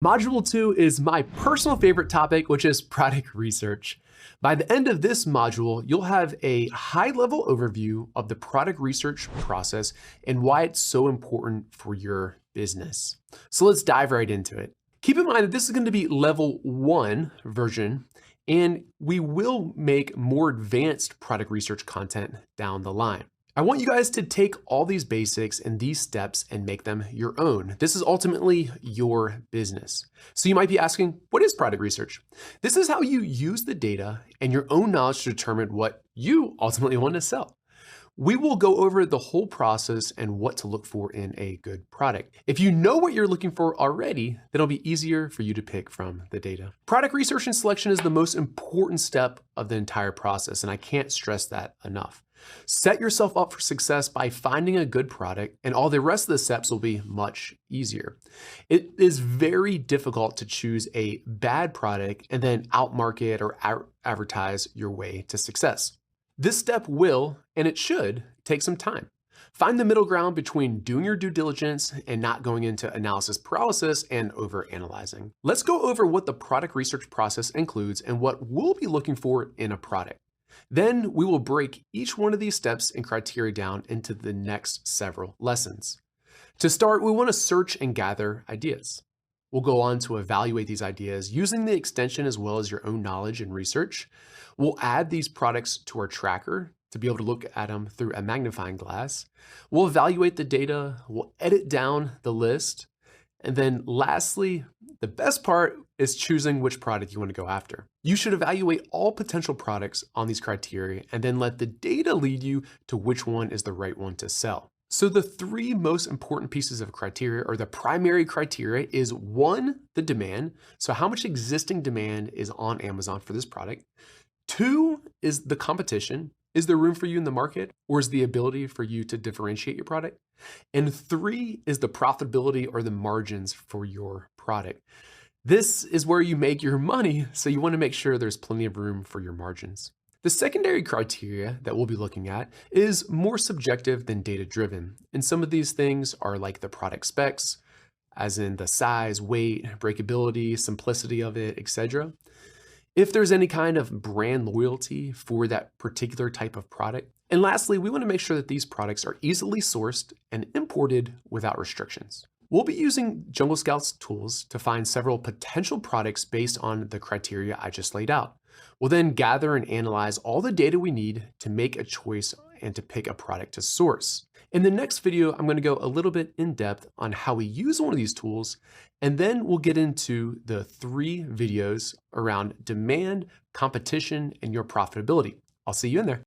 Module 2 is my personal favorite topic, which is product research. By the end of this module, you'll have a high-level overview of the product research process and why it's so important for your business. So let's dive right into it. Keep in mind that this is going to be level 1 version, and we will make more advanced product research content down the line. I want you guys to take all these basics and these steps and make them your own. This is ultimately your business. So you might be asking, what is product research? This is how you use the data and your own knowledge to determine what you ultimately want to sell. We will go over the whole process and what to look for in a good product. If you know what you're looking for already, then it'll be easier for you to pick from the data. Product research and selection is the most important step of the entire process, and I can't stress that enough. Set yourself up for success by finding a good product, and all the rest of the steps will be much easier. It is very difficult to choose a bad product and then outmarket or advertise your way to success. This step will, and it should, take some time. Find the middle ground between doing your due diligence and not going into analysis paralysis and overanalyzing. Let's go over what the product research process includes and what we'll be looking for in a product. Then we will break each one of these steps and criteria down into the next several lessons. To start, we want to search and gather ideas. We'll go on to evaluate these ideas using the extension as well as your own knowledge and research. We'll add these products to our tracker to be able to look at them through a magnifying glass. We'll evaluate the data, we'll edit down the list, and then lastly, the best part is choosing which product you want to go after. You should evaluate all potential products on these criteria and then let the data lead you to which one is the right one to sell. So the three most important pieces of criteria, or the primary criteria, is 1, the demand. So how much existing demand is on Amazon for this product? 2 is the competition. Is there room for you in the market, or is the ability for you to differentiate your product? And 3 is the profitability or the margins for your product. This is where you make your money, so you want to make sure there's plenty of room for your margins. The secondary criteria that we'll be looking at is more subjective than data-driven. And some of these things are like the product specs, as in the size, weight, breakability, simplicity of it, etc. If there's any kind of brand loyalty for that particular type of product. And lastly, we want to make sure that these products are easily sourced and imported without restrictions. We'll be using Jungle Scout's tools to find several potential products based on the criteria I just laid out. We'll then gather and analyze all the data we need to make a choice and to pick a product to source. In the next video, I'm going to go a little bit in depth on how we use one of these tools, and then we'll get into the 3 videos around demand, competition, and your profitability. I'll see you in there.